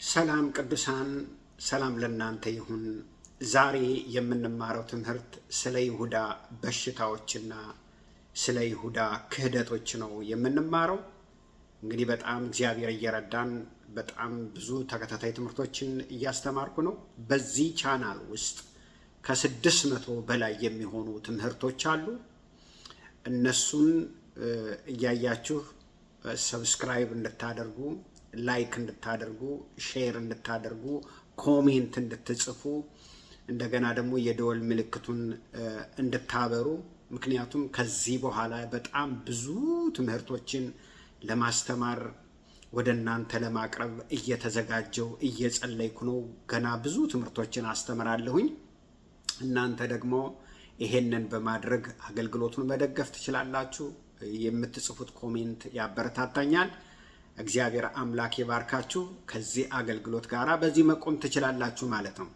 ሰላም ቅዱሳን ሰላም ለእናንተ ይሁን። ዛሬ የምንማረው ትምህርት ስለ ይሁዳ በሽታዎችና ስለ ይሁዳ ክህደቶች ነው የምንማረው። እንግዲህ በጣም እግዚአብሔር እየረዳን በጣም ብዙ ተከታታይ ትምህርቶችን እያስተማርኩ ነው። በዚህ ቻናል ውስጥ ከ600 በላይ የሚሆኑ ትምህርቶች አሉ። እነሱን እያያችሁ ሰብስክራይብ እንድታደርጉ፣ ላይክ እንድታደርጉ፣ ሼር እንድታደርጉ፣ ኮሜንት እንድትጽፉ፣ እንደገና ደግሞ የደወል ምልክቱን እንድታበሩ። ምክንያቱም ከዚህ በኋላ በጣም ብዙ ትምህርቶችን ለማስተማር ወደ እናንተ ለማቅረብ እየተዘጋጀው እየጸለይኩ ነው። ገና ብዙ ትምህርቶችን አስተምራለሁኝ። እናንተ ደግሞ ይሄንን በማድረግ አገልግሎቱን መደገፍ ትችላላችሁ። የምትጽፉት ኮሜንት ያበረታታኛል። እግዚአብሔር አምላክ ይባርካችሁ። ከዚህ አገልግሎት ጋራ በዚህ መቆም ትችላላችሁ ማለት ነው።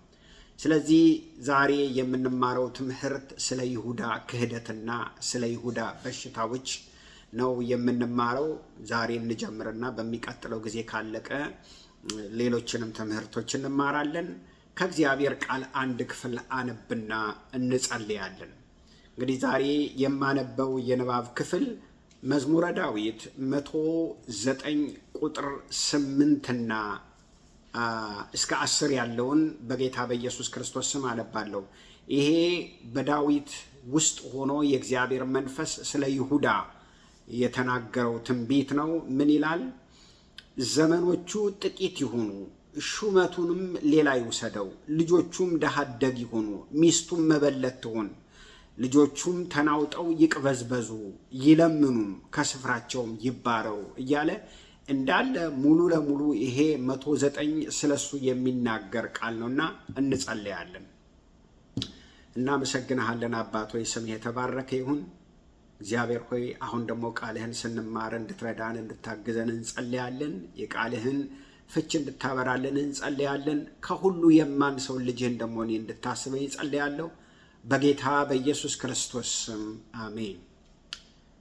ስለዚህ ዛሬ የምንማረው ትምህርት ስለ ይሁዳ ክህደትና ስለ ይሁዳ በሽታዎች ነው የምንማረው። ዛሬ እንጀምርና በሚቀጥለው ጊዜ ካለቀ ሌሎችንም ትምህርቶች እንማራለን። ከእግዚአብሔር ቃል አንድ ክፍል አነብና እንጸልያለን። እንግዲህ ዛሬ የማነበው የንባብ ክፍል መዝሙረ ዳዊት 109 ቁጥር 8ና እስከ 10 ያለውን በጌታ በኢየሱስ ክርስቶስ ስም አነባለሁ። ይሄ በዳዊት ውስጥ ሆኖ የእግዚአብሔር መንፈስ ስለ ይሁዳ የተናገረው ትንቢት ነው። ምን ይላል? ዘመኖቹ ጥቂት ይሁኑ፣ ሹመቱንም ሌላ ይውሰደው። ልጆቹም ድሃ አደግ ይሁኑ፣ ሚስቱም መበለት ትሁን። ልጆቹም ተናውጠው ይቅበዝበዙ፣ ይለምኑም፣ ከስፍራቸውም ይባረው እያለ እንዳለ ሙሉ ለሙሉ ይሄ 109 ስለሱ የሚናገር ቃል ነውና እንጸልያለን። እናመሰግንሃለን አባት ሆይ፣ ስምህ የተባረከ ይሁን። እግዚአብሔር ሆይ አሁን ደግሞ ቃልህን ስንማር እንድትረዳን እንድታግዘን እንጸልያለን። የቃልህን ፍች እንድታበራልን እንጸልያለን። ከሁሉ የማንሰው ልጅህን ደግሞ እኔ እንድታስበኝ እንጸልያለሁ። በጌታ በኢየሱስ ክርስቶስ ስም አሜን።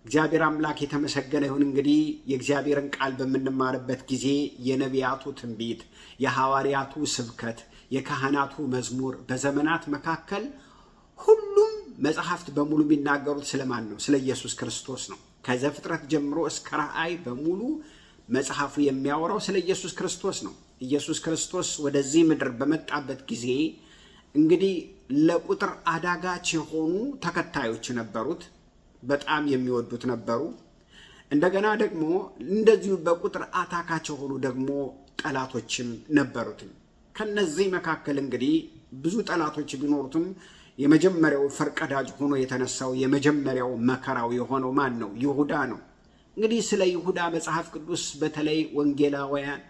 እግዚአብሔር አምላክ የተመሰገነ ይሁን። እንግዲህ የእግዚአብሔርን ቃል በምንማርበት ጊዜ የነቢያቱ ትንቢት፣ የሐዋርያቱ ስብከት፣ የካህናቱ መዝሙር በዘመናት መካከል ሁሉም መጽሐፍት በሙሉ የሚናገሩት ስለማን ነው? ስለ ኢየሱስ ክርስቶስ ነው። ከዘፍጥረት ጀምሮ እስከ ራእይ በሙሉ መጽሐፉ የሚያወራው ስለ ኢየሱስ ክርስቶስ ነው። ኢየሱስ ክርስቶስ ወደዚህ ምድር በመጣበት ጊዜ እንግዲህ ለቁጥር አዳጋች የሆኑ ተከታዮች ነበሩት። በጣም የሚወዱት ነበሩ። እንደገና ደግሞ እንደዚሁ በቁጥር አታካች የሆኑ ደግሞ ጠላቶችም ነበሩት። ከነዚህ መካከል እንግዲህ ብዙ ጠላቶች ቢኖሩትም የመጀመሪያው ፈርቀዳጅ ሆኖ የተነሳው የመጀመሪያው መከራው የሆነው ማን ነው? ይሁዳ ነው። እንግዲህ ስለ ይሁዳ መጽሐፍ ቅዱስ በተለይ ወንጌላውያን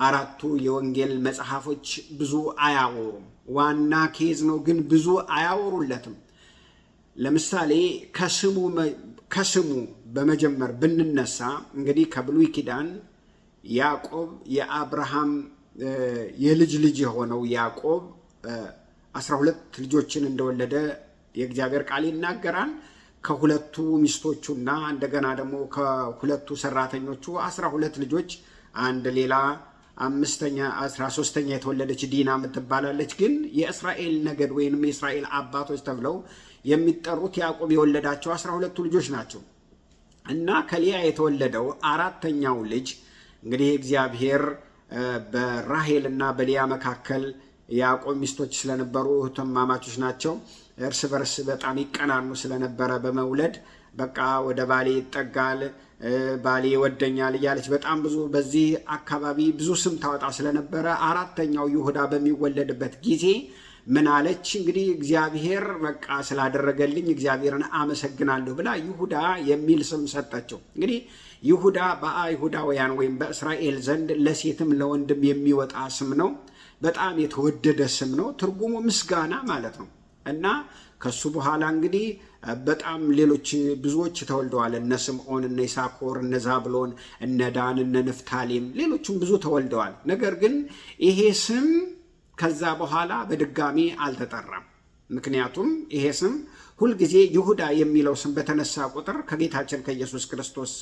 አራቱ የወንጌል መጽሐፎች ብዙ አያወሩም። ዋና ኬዝ ነው ግን ብዙ አያወሩለትም። ለምሳሌ ከስሙ በመጀመር ብንነሳ እንግዲህ ከብሉይ ኪዳን ያዕቆብ የአብርሃም የልጅ ልጅ የሆነው ያዕቆብ 12 ልጆችን እንደወለደ የእግዚአብሔር ቃል ይናገራል። ከሁለቱ ሚስቶቹና እንደገና ደግሞ ከሁለቱ ሰራተኞቹ 12 ልጆች፣ አንድ ሌላ 13ኛ የተወለደች ዲና የምትባላለች። ግን የእስራኤል ነገድ ወይንም የእስራኤል አባቶች ተብለው የሚጠሩት ያዕቆብ የወለዳቸው 12ቱ ልጆች ናቸው። እና ከሊያ የተወለደው አራተኛው ልጅ እንግዲህ እግዚአብሔር በራሄል እና በሊያ መካከል ያዕቆብ ሚስቶች ስለነበሩ እህትማማቾች ናቸው። እርስ በርስ በጣም ይቀናኑ ስለነበረ በመውለድ በቃ ወደ ባሌ ይጠጋል፣ ባሌ ይወደኛል እያለች በጣም ብዙ በዚህ አካባቢ ብዙ ስም ታወጣ ስለነበረ አራተኛው ይሁዳ በሚወለድበት ጊዜ ምን አለች? እንግዲህ እግዚአብሔር በቃ ስላደረገልኝ እግዚአብሔርን አመሰግናለሁ ብላ ይሁዳ የሚል ስም ሰጠችው። እንግዲህ ይሁዳ በአይሁዳውያን ወይም በእስራኤል ዘንድ ለሴትም ለወንድም የሚወጣ ስም ነው። በጣም የተወደደ ስም ነው። ትርጉሙ ምስጋና ማለት ነው። እና ከሱ በኋላ እንግዲህ በጣም ሌሎች ብዙዎች ተወልደዋል። እነ ስምዖን፣ እነ ይሳኮር፣ እነ ዛብሎን፣ እነ ዳን፣ እነ ንፍታሌም ሌሎችም ብዙ ተወልደዋል። ነገር ግን ይሄ ስም ከዛ በኋላ በድጋሚ አልተጠራም። ምክንያቱም ይሄ ስም ሁልጊዜ ይሁዳ የሚለው ስም በተነሳ ቁጥር ከጌታችን ከኢየሱስ ክርስቶስ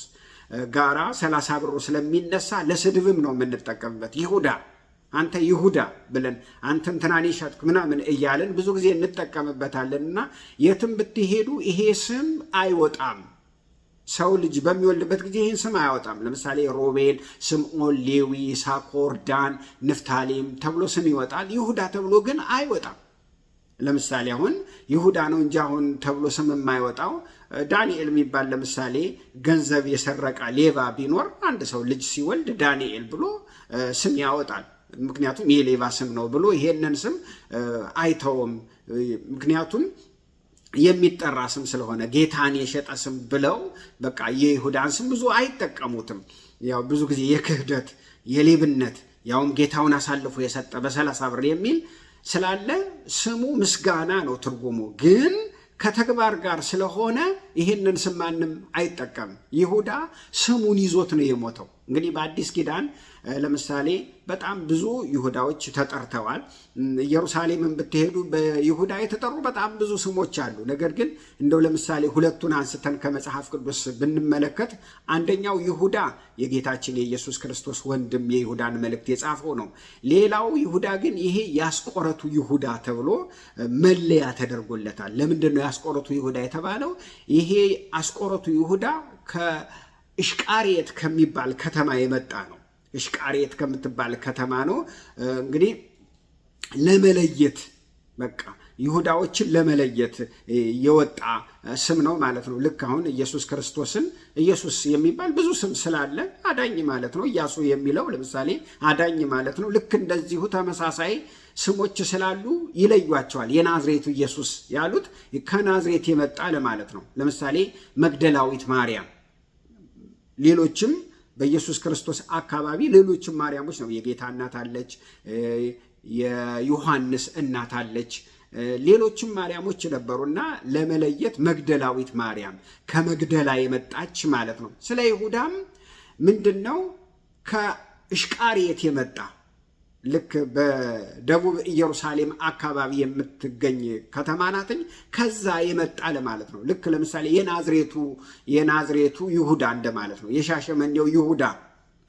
ጋራ 30 ብሩ ስለሚነሳ ለስድብም ነው የምንጠቀምበት። ይሁዳ አንተ ይሁዳ ብለን አንተ እንትናን ሸጥክ ምናምን እያለን ብዙ ጊዜ እንጠቀምበታለንና የትም ብትሄዱ ይሄ ስም አይወጣም። ሰው ልጅ በሚወልድበት ጊዜ ይህን ስም አያወጣም። ለምሳሌ ሮቤል፣ ስምዖን፣ ሌዊ፣ ይሳኮር፣ ዳን፣ ንፍታሌም ተብሎ ስም ይወጣል። ይሁዳ ተብሎ ግን አይወጣም። ለምሳሌ አሁን ይሁዳ ነው እንጂ አሁን ተብሎ ስም የማይወጣው ዳንኤል የሚባል ለምሳሌ ገንዘብ የሰረቀ ሌባ ቢኖር አንድ ሰው ልጅ ሲወልድ ዳንኤል ብሎ ስም ያወጣል። ምክንያቱም የሌባ ስም ነው ብሎ ይሄንን ስም አይተውም። ምክንያቱም የሚጠራ ስም ስለሆነ ጌታን የሸጠ ስም ብለው በቃ የይሁዳን ስም ብዙ አይጠቀሙትም። ያው ብዙ ጊዜ የክህደት የሌብነት ያውም ጌታውን አሳልፎ የሰጠ በ30 ብር የሚል ስላለ ስሙ ምስጋና ነው ትርጉሙ። ግን ከተግባር ጋር ስለሆነ ይህንን ስም ማንም አይጠቀምም። ይሁዳ ስሙን ይዞት ነው የሞተው። እንግዲህ በአዲስ ኪዳን ለምሳሌ በጣም ብዙ ይሁዳዎች ተጠርተዋል። ኢየሩሳሌምን ብትሄዱ በይሁዳ የተጠሩ በጣም ብዙ ስሞች አሉ። ነገር ግን እንደው ለምሳሌ ሁለቱን አንስተን ከመጽሐፍ ቅዱስ ብንመለከት አንደኛው ይሁዳ የጌታችን የኢየሱስ ክርስቶስ ወንድም የይሁዳን መልእክት የጻፈው ነው። ሌላው ይሁዳ ግን ይሄ ያስቆረቱ ይሁዳ ተብሎ መለያ ተደርጎለታል። ለምንድን ነው ያስቆረቱ ይሁዳ የተባለው? ይሄ አስቆረቱ ይሁዳ ከእሽቃሪየት ከሚባል ከተማ የመጣ ነው። እሽቃሪየት ከምትባል ከተማ ነው። እንግዲህ ለመለየት በቃ ይሁዳዎችን ለመለየት የወጣ ስም ነው ማለት ነው። ልክ አሁን ኢየሱስ ክርስቶስን ኢየሱስ የሚባል ብዙ ስም ስላለ አዳኝ ማለት ነው። ኢያሱ የሚለው ለምሳሌ አዳኝ ማለት ነው። ልክ እንደዚሁ ተመሳሳይ ስሞች ስላሉ ይለዩቸዋል። የናዝሬቱ ኢየሱስ ያሉት ከናዝሬት የመጣ ለማለት ነው። ለምሳሌ መግደላዊት ማርያም፣ ሌሎችም በኢየሱስ ክርስቶስ አካባቢ ሌሎችም ማርያሞች ነው። የጌታ እናት አለች፣ የዮሐንስ እናት አለች፣ ሌሎችም ማርያሞች ነበሩና ለመለየት መግደላዊት ማርያም ከመግደላ የመጣች ማለት ነው። ስለ ይሁዳም ምንድነው? ከእሽቃሪየት የመጣ ልክ በደቡብ ኢየሩሳሌም አካባቢ የምትገኝ ከተማ ናትኝ። ከዛ የመጣ ለማለት ነው። ልክ ለምሳሌ የናዝሬቱ ይሁዳ እንደማለት ነው። የሻሸመኔው ይሁዳ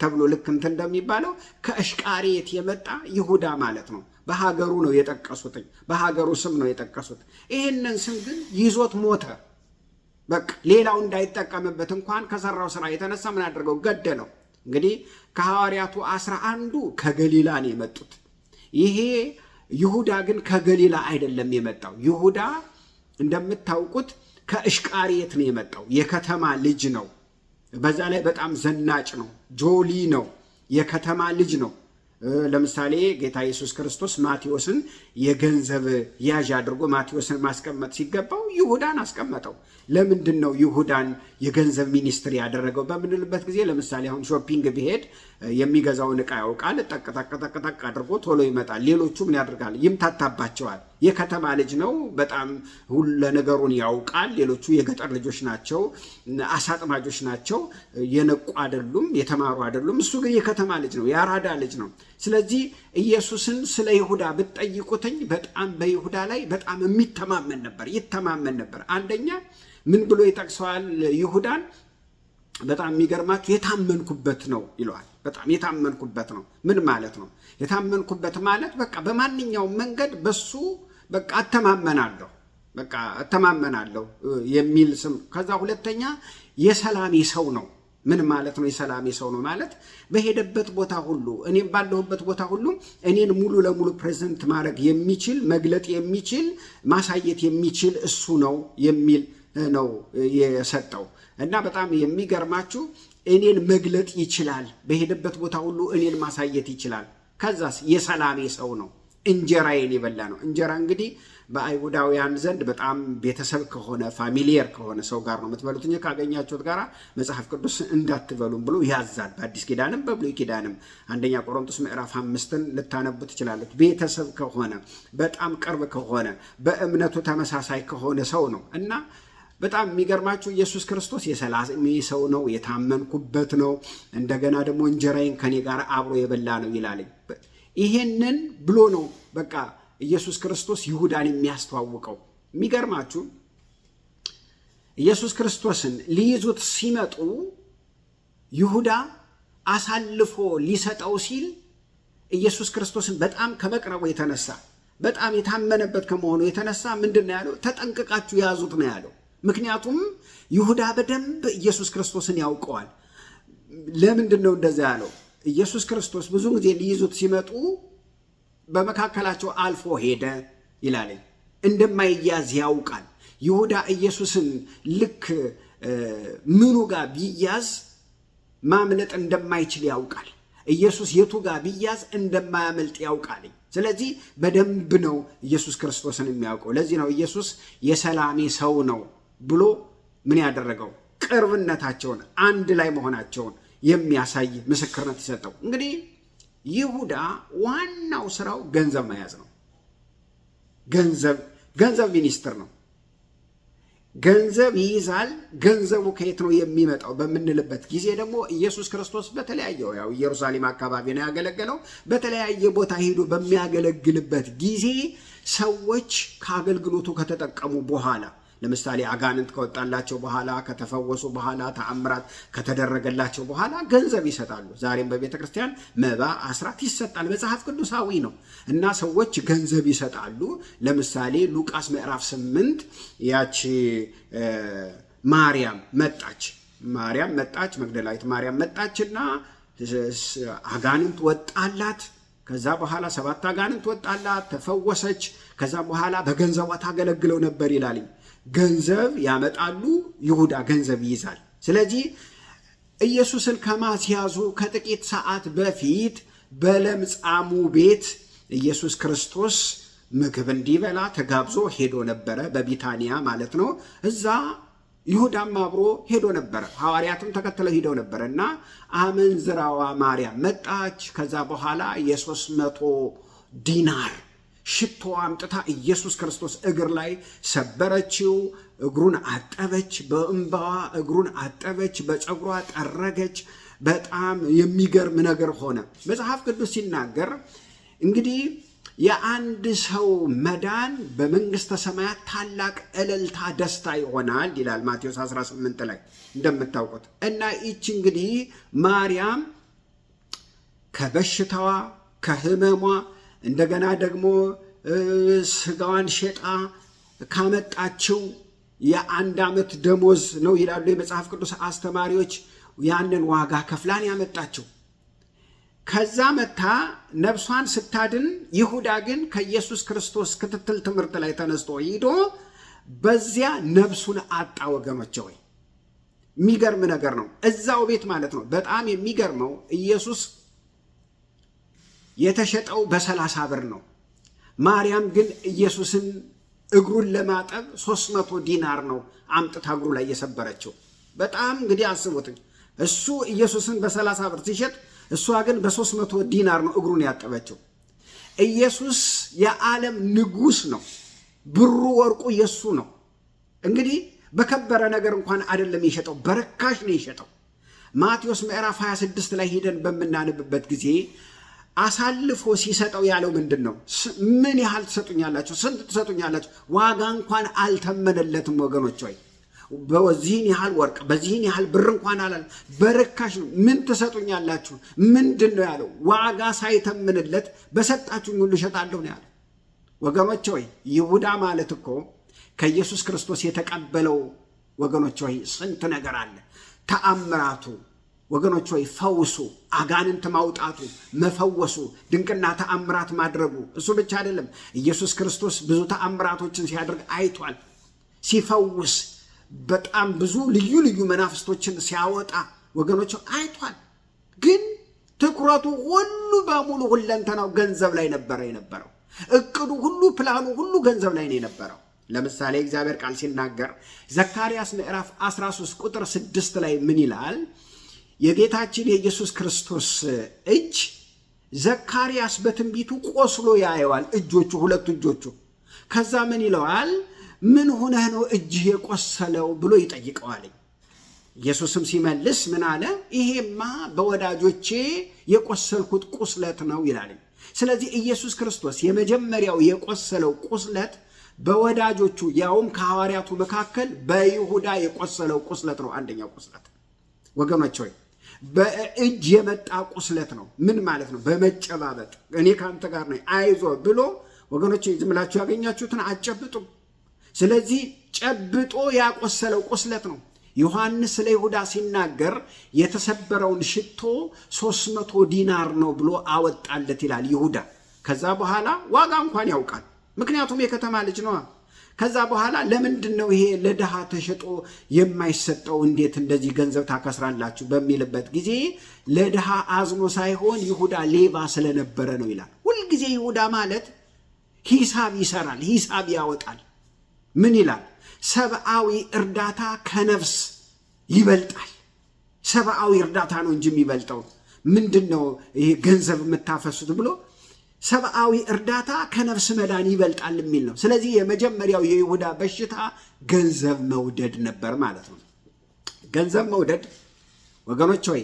ተብሎ ልክ እንትን እንደሚባለው ከእሽቃሪየት የመጣ ይሁዳ ማለት ነው። በሀገሩ ነው የጠቀሱት፣ በሀገሩ ስም ነው የጠቀሱት። ይህንን ስም ግን ይዞት ሞተ። በቃ ሌላው እንዳይጠቀምበት እንኳን ከሰራው ስራ የተነሳ ምን አድርገው ገደለው። እንግዲህ ከሐዋርያቱ 11ዱ ከገሊላ ነው የመጡት። ይሄ ይሁዳ ግን ከገሊላ አይደለም የመጣው። ይሁዳ እንደምታውቁት ከእሽቃሪየት ነው የመጣው። የከተማ ልጅ ነው። በዛ ላይ በጣም ዘናጭ ነው፣ ጆሊ ነው፣ የከተማ ልጅ ነው። ለምሳሌ ጌታ ኢየሱስ ክርስቶስ ማቴዎስን የገንዘብ ያዥ አድርጎ ማቴዎስን ማስቀመጥ ሲገባው ይሁዳን አስቀመጠው። ለምንድን ነው ይሁዳን የገንዘብ ሚኒስትር ያደረገው በምንልበት ጊዜ ለምሳሌ አሁን ሾፒንግ ቢሄድ የሚገዛውን ዕቃ ያውቃል፣ ጠቅ አድርጎ ቶሎ ይመጣል። ሌሎቹ ምን ያደርጋል? ይምታታባቸዋል። የከተማ ልጅ ነው፣ በጣም ሁሉ ነገሩን ያውቃል። ሌሎቹ የገጠር ልጆች ናቸው፣ አሳጥማጆች ናቸው፣ የነቁ አይደሉም፣ የተማሩ አይደሉም። እሱ ግን የከተማ ልጅ ነው፣ የአራዳ ልጅ ነው። ስለዚህ ኢየሱስን ስለ ይሁዳ ብትጠይቁትኝ በጣም በይሁዳ ላይ በጣም ይተማመን ነበር። አንደኛ ምን ብሎ ይጠቅሰዋል? ይሁዳን በጣም የሚገርማችሁ የታመንኩበት ነው ይለዋል። በጣም የታመንኩበት ነው። ምን ማለት ነው? የታመንኩበት ማለት በቃ በማንኛውም መንገድ በሱ በቃ እተማመናለሁ የሚል ስም። ከዛ ሁለተኛ የሰላሜ ሰው ነው። ምን ማለት ነው? የሰላሜ ሰው ነው ማለት በሄደበት ቦታ ሁሉ፣ እኔም ባለሁበት ቦታ ሁሉ እኔን ሙሉ ለሙሉ ፕሬዘንት ማድረግ የሚችል መግለጥ የሚችል ማሳየት የሚችል እሱ ነው የሚል ነው የሰጠው። እና በጣም የሚገርማችሁ እኔን መግለጥ ይችላል፣ በሄደበት ቦታ ሁሉ እኔን ማሳየት ይችላል። ከዛስ የሰላሜ ሰው ነው፣ እንጀራዬን የበላ ነው። እንጀራ እንግዲህ በአይሁዳውያን ዘንድ በጣም ቤተሰብ ከሆነ ፋሚሊየር ከሆነ ሰው ጋር ነው የምትበሉት እንጂ ካገኛችሁት ጋር መጽሐፍ ቅዱስ እንዳትበሉም ብሎ ያዛል። በአዲስ ኪዳንም በብሉይ ኪዳንም አንደኛ ቆሮንቶስ ምዕራፍ 5ን ልታነቡ ትችላለች። ቤተሰብ ከሆነ በጣም ቅርብ ከሆነ በእምነቱ ተመሳሳይ ከሆነ ሰው ነው። እና በጣም የሚገርማችሁ ኢየሱስ ክርስቶስ የሰላሜ ሰው ነው፣ የታመንኩበት ነው፣ እንደገና ደግሞ እንጀራዬን ከኔ ጋር አብሮ የበላ ነው ይላለኝ። ይሄንን ብሎ ነው በቃ ኢየሱስ ክርስቶስ ይሁዳን የሚያስተዋውቀው። የሚገርማችሁ ኢየሱስ ክርስቶስን ሊይዙት ሲመጡ ይሁዳ አሳልፎ ሊሰጠው ሲል ኢየሱስ ክርስቶስን በጣም ከመቅረቡ የተነሳ በጣም የታመነበት ከመሆኑ የተነሳ ምንድን ነው ያለው? ተጠንቅቃችሁ ያዙት ነው ያለው። ምክንያቱም ይሁዳ በደንብ ኢየሱስ ክርስቶስን ያውቀዋል። ለምንድን ነው እንደዛ ያለው? ኢየሱስ ክርስቶስ ብዙ ጊዜ ሊይዙት ሲመጡ በመካከላቸው አልፎ ሄደ ይላል። እንደማይያዝ ያውቃል። ይሁዳ ኢየሱስን ልክ ምኑ ጋር ቢያዝ ማምለጥ እንደማይችል ያውቃል። ኢየሱስ የቱ ጋር ቢያዝ እንደማያመልጥ ያውቃል። ስለዚህ በደንብ ነው ኢየሱስ ክርስቶስን የሚያውቀው። ለዚህ ነው ኢየሱስ የሰላሜ ሰው ነው ብሎ ምን ያደረገው? ቅርብነታቸውን፣ አንድ ላይ መሆናቸውን የሚያሳይ ምስክርነት የሰጠው። እንግዲህ ይሁዳ ዋናው ስራው ገንዘብ መያዝ ነው። ገንዘብ ሚኒስትር ነው። ገንዘብ ይይዛል። ገንዘቡ ከየት ነው የሚመጣው በምንልበት ጊዜ ደግሞ ኢየሱስ ክርስቶስ በተለያየው ያው ኢየሩሳሌም አካባቢ ነው ያገለገለው። በተለያየ ቦታ ሄዶ በሚያገለግልበት ጊዜ ሰዎች ከአገልግሎቱ ከተጠቀሙ በኋላ ለምሳሌ አጋንንት ከወጣላቸው በኋላ፣ ከተፈወሱ በኋላ፣ ተአምራት ከተደረገላቸው በኋላ ገንዘብ ይሰጣሉ። ዛሬም በቤተ ክርስቲያን መባ፣ አስራት ይሰጣል። መጽሐፍ ቅዱሳዊ ነው እና ሰዎች ገንዘብ ይሰጣሉ። ለምሳሌ ሉቃስ ምዕራፍ 8 ያቺ ማርያም መጣች፣ መግደላዊት ማርያም መጣችና አጋንንት ወጣላት። ከዛ በኋላ 7 አጋንንት ወጣላት፣ ተፈወሰች። ከዛ በኋላ በገንዘቧ ታገለግለው ነበር ይላል። ገንዘብ ያመጣሉ። ይሁዳ ገንዘብ ይይዛል። ስለዚህ ኢየሱስን ከማስያዙ ከጥቂት ሰዓት በፊት በለምጻሙ ቤት ኢየሱስ ክርስቶስ ምግብ እንዲበላ ተጋብዞ ሄዶ ነበረ። በቢታንያ ማለት ነው። እዛ ይሁዳም አብሮ ሄዶ ነበረ። ሐዋርያትም ተከትለው ሄደው ነበረ እና አመንዝራዋ ማርያም መጣች። ከዛ በኋላ የ300 ዲናር ሽቶ አምጥታ ኢየሱስ ክርስቶስ እግር ላይ ሰበረችው። እግሩን አጠበች፣ በእንባዋ እግሩን አጠበች፣ በፀጉሯ ጠረገች። በጣም የሚገርም ነገር ሆነ። መጽሐፍ ቅዱስ ሲናገር እንግዲህ የአንድ ሰው መዳን በመንግስተ ሰማያት ታላቅ እልልታ፣ ደስታ ይሆናል ይላል ማቴዎስ 18 ላይ እንደምታውቁት። እና ይቺ እንግዲህ ማርያም ከበሽታዋ ከህመሟ እንደገና ደግሞ ስጋዋን ሸጣ ካመጣችው የ1 ዓመት ደሞዝ ነው ይላሉ የመጽሐፍ ቅዱስ አስተማሪዎች። ያንን ዋጋ ከፍላን ያመጣችው። ከዛ መታ ነፍሷን ስታድን፣ ይሁዳ ግን ከኢየሱስ ክርስቶስ ክትትል ትምህርት ላይ ተነስቶ ሂዶ በዚያ ነፍሱን አጣ። ወገኖቼ ወይ የሚገርም ነገር ነው። እዛው ቤት ማለት ነው። በጣም የሚገርመው ኢየሱስ የተሸጠው በ30 ብር ነው። ማርያም ግን ኢየሱስን እግሩን ለማጠብ 300 ዲናር ነው አምጥታ እግሩ ላይ የሰበረችው። በጣም እንግዲህ አስቡት። እሱ ኢየሱስን በ30 ብር ሲሸጥ፣ እሷ ግን በ300 ዲናር ነው እግሩን ያጠበችው። ኢየሱስ የዓለም ንጉሥ ነው። ብሩ ወርቁ የሱ ነው። እንግዲህ በከበረ ነገር እንኳን አይደለም የሸጠው፣ በርካሽ ነው የሸጠው። ማቴዎስ ምዕራፍ 26 ላይ ሄደን በምናነብበት ጊዜ አሳልፎ ሲሰጠው ያለው ምንድን ነው? ምን ያህል ትሰጡኛላችሁ? ስንት ትሰጡኛላችሁ? ዋጋ እንኳን አልተመነለትም ወገኖች ሆይ። በዚህን ያህል ወርቅ በዚህን ያህል ብር እንኳን አላለ። በርካሽ ነው። ምን ትሰጡኛላችሁ? ምንድን ነው ያለው? ዋጋ ሳይተምንለት በሰጣችሁኝ ሁሉ እሸጣለሁ ነው ያለው። ወገኖች ሆይ ይሁዳ ማለት እኮ ከኢየሱስ ክርስቶስ የተቀበለው ወገኖች ሆይ ስንት ነገር አለ። ተአምራቱ ወገኖች ሆይ ፈውሱ፣ አጋንንት ማውጣቱ፣ መፈወሱ፣ ድንቅና ተአምራት ማድረጉ እሱ ብቻ አይደለም። ኢየሱስ ክርስቶስ ብዙ ተአምራቶችን ሲያደርግ አይቷል። ሲፈውስ በጣም ብዙ ልዩ ልዩ መናፍስቶችን ሲያወጣ ወገኖች አይቷል። ግን ትኩረቱ ሁሉ በሙሉ ሁለንተናው ገንዘብ ላይ ነበረ የነበረው። እቅዱ ሁሉ፣ ፕላኑ ሁሉ ገንዘብ ላይ ነው የነበረው። ለምሳሌ እግዚአብሔር ቃል ሲናገር ዘካርያስ ምዕራፍ 13 ቁጥር 6 ላይ ምን ይላል? የጌታችን የኢየሱስ ክርስቶስ እጅ ዘካርያስ በትንቢቱ ቆስሎ ያየዋል። እጆቹ፣ ሁለቱ እጆቹ። ከዛ ምን ይለዋል? ምን ሆነህ ነው እጅህ የቆሰለው ብሎ ይጠይቀዋል። ኢየሱስም ሲመልስ ምን አለ? ይሄማ በወዳጆቼ የቆሰልኩት ቁስለት ነው ይላል። ስለዚህ ኢየሱስ ክርስቶስ የመጀመሪያው የቆሰለው ቁስለት በወዳጆቹ ያውም ከሐዋርያቱ መካከል በይሁዳ የቆሰለው ቁስለት ነው። አንደኛው ቁስለት ወገኖች ሆይ በእጅ የመጣ ቁስለት ነው። ምን ማለት ነው? በመጨባበጥ እኔ ከአንተ ጋር ነኝ አይዞ ብሎ ወገኖች ዝም ብላችሁ ያገኛችሁትን አጨብጡ። ስለዚህ ጨብጦ ያቆሰለው ቁስለት ነው። ዮሐንስ ስለ ይሁዳ ሲናገር የተሰበረውን ሽቶ 300 ዲናር ነው ብሎ አወጣለት ይላል ይሁዳ። ከዛ በኋላ ዋጋ እንኳን ያውቃል፣ ምክንያቱም የከተማ ልጅ ነዋ። ከዛ በኋላ ለምንድን ነው ይሄ ለድሃ ተሸጦ የማይሰጠው? እንዴት እንደዚህ ገንዘብ ታከስራላችሁ በሚልበት ጊዜ ለድሃ አዝኖ ሳይሆን ይሁዳ ሌባ ስለነበረ ነው ይላል። ሁልጊዜ ይሁዳ ማለት ሂሳብ ይሰራል፣ ሂሳብ ያወጣል። ምን ይላል? ሰብአዊ እርዳታ ከነፍስ ይበልጣል። ሰብአዊ እርዳታ ነው እንጂ የሚበልጠው ምንድን ነው ይሄ ገንዘብ የምታፈሱት ብሎ ሰብአዊ እርዳታ ከነፍስ መዳን ይበልጣል የሚል ነው። ስለዚህ የመጀመሪያው የይሁዳ በሽታ ገንዘብ መውደድ ነበር ማለት ነው። ገንዘብ መውደድ ወገኖች ሆይ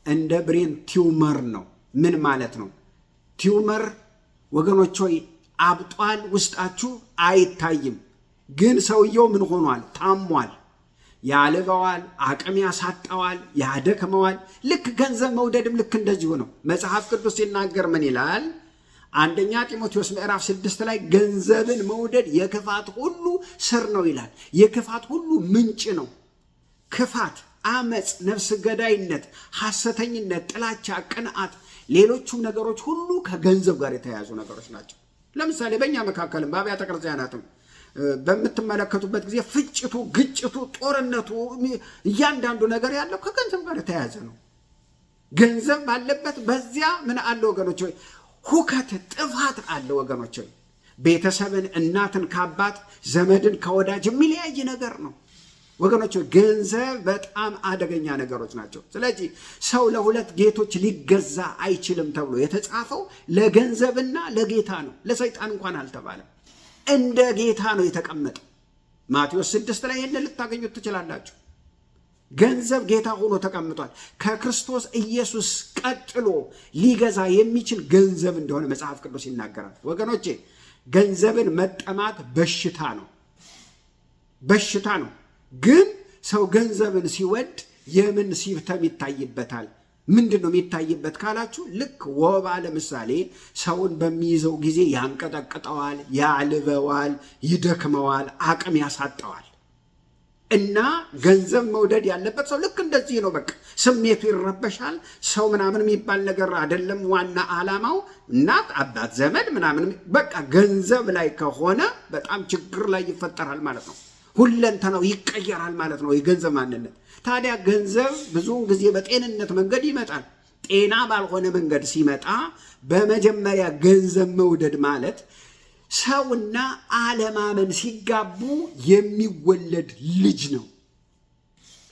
እንደ ብሬን ቲዩመር ነው። ምን ማለት ነው? ቲዩመር ወገኖች ሆይ አብጧል፣ ውስጣችሁ አይታይም፣ ግን ሰውየው ምን ሆኗል? ታሟል፣ ያልበዋል፣ አቅም ያሳጣዋል፣ ያደክመዋል። ልክ ገንዘብ መውደድም ልክ እንደዚሁ ነው። መጽሐፍ ቅዱስ ሲናገር ምን ይላል? አንደኛ ጢሞቴዎስ ምዕራፍ 6 ላይ ገንዘብን መውደድ የክፋት ሁሉ ስር ነው ይላል። የክፋት ሁሉ ምንጭ ነው። ክፋት፣ አመፅ፣ ነፍስ ገዳይነት፣ ሐሰተኝነት፣ ጥላቻ፣ ቅንዓት፣ ሌሎቹም ነገሮች ሁሉ ከገንዘብ ጋር የተያያዙ ነገሮች ናቸው። ለምሳሌ በእኛ መካከልም በአብያተ ክርስቲያናትም በምትመለከቱበት ጊዜ ፍጭቱ፣ ግጭቱ፣ ጦርነቱ፣ እያንዳንዱ ነገር ያለው ከገንዘብ ጋር የተያያዘ ነው። ገንዘብ ባለበት በዚያ ምን አለ ወገኖች? ሁከት፣ ጥፋት አለ ወገኖች። ቤተሰብን፣ እናትን ከአባት፣ ዘመድን ከወዳጅ የሚለያይ ነገር ነው ወገኖች። ገንዘብ በጣም አደገኛ ነገሮች ናቸው። ስለዚህ ሰው ለሁለት ጌቶች ሊገዛ አይችልም ተብሎ የተጻፈው ለገንዘብና ለጌታ ነው። ለሰይጣን እንኳን አልተባለም። እንደ ጌታ ነው የተቀመጠው። ማቴዎስ 6 ላይ ይህን ልታገኙት ትችላላችሁ። ገንዘብ ጌታ ሆኖ ተቀምጧል። ከክርስቶስ ኢየሱስ ቀጥሎ ሊገዛ የሚችል ገንዘብ እንደሆነ መጽሐፍ ቅዱስ ይናገራል። ወገኖቼ ገንዘብን መጠማት በሽታ ነው፣ በሽታ ነው። ግን ሰው ገንዘብን ሲወድ የምን ሲምፕተም ይታይበታል? ምንድን ነው የሚታይበት ካላችሁ፣ ልክ ወባ ለምሳሌ ሰውን በሚይዘው ጊዜ ያንቀጠቅጠዋል፣ ያልበዋል፣ ይደክመዋል፣ አቅም ያሳጠዋል። እና ገንዘብ መውደድ ያለበት ሰው ልክ እንደዚህ ነው። በቃ ስሜቱ ይረበሻል። ሰው ምናምን የሚባል ነገር አይደለም ዋና ዓላማው። እናት፣ አባት፣ ዘመድ ምናምን በቃ ገንዘብ ላይ ከሆነ በጣም ችግር ላይ ይፈጠራል ማለት ነው። ሁለንተናው ይቀየራል ማለት ነው የገንዘብ ማንነት። ታዲያ ገንዘብ ብዙውን ጊዜ በጤንነት መንገድ ይመጣል። ጤና ባልሆነ መንገድ ሲመጣ በመጀመሪያ ገንዘብ መውደድ ማለት ሰውና አለማመን ሲጋቡ የሚወለድ ልጅ ነው።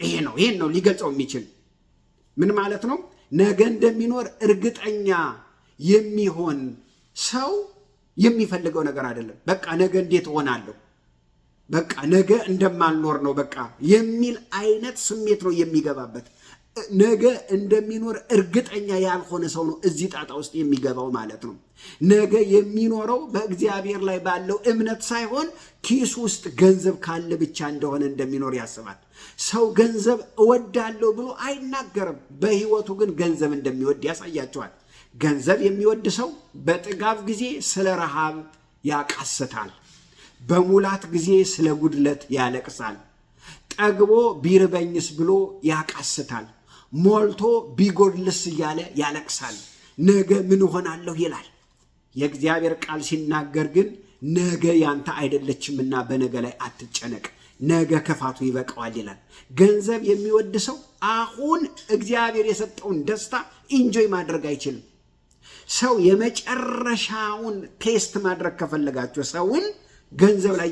ይሄን ነው ሊገልጸው የሚችል። ምን ማለት ነው? ነገ እንደሚኖር እርግጠኛ የሚሆን ሰው የሚፈልገው ነገር አይደለም። በቃ ነገ እንዴት ሆናለሁ፣ በቃ ነገ እንደማልኖር ነው በቃ የሚል አይነት ስሜት ነው የሚገባበት። ነገ እንደሚኖር እርግጠኛ ያልሆነ ሰው ነው እዚህ ጣጣ ውስጥ የሚገባው ማለት ነው። ነገ የሚኖረው በእግዚአብሔር ላይ ባለው እምነት ሳይሆን ኪሱ ውስጥ ገንዘብ ካለ ብቻ እንደሆነ እንደሚኖር ያስባል። ሰው ገንዘብ እወዳለሁ ብሎ አይናገርም። በሕይወቱ ግን ገንዘብ እንደሚወድ ያሳያቸዋል። ገንዘብ የሚወድ ሰው በጥጋብ ጊዜ ስለ ረሃብ ያቃስታል። በሙላት ጊዜ ስለ ጉድለት ያለቅሳል። ጠግቦ ቢርበኝስ ብሎ ያቃስታል። ሞልቶ ቢጎድልስ እያለ ያለቅሳል። ነገ ምን ሆናለሁ ይላል። የእግዚአብሔር ቃል ሲናገር ግን ነገ ያንተ አይደለችምና በነገ ላይ አትጨነቅ፣ ነገ ክፋቱ ይበቃዋል ይላል። ገንዘብ የሚወድ ሰው አሁን እግዚአብሔር የሰጠውን ደስታ ኢንጆይ ማድረግ አይችልም። ሰው የመጨረሻውን ቴስት ማድረግ ከፈለጋችሁ ሰውን ገንዘብ ላይ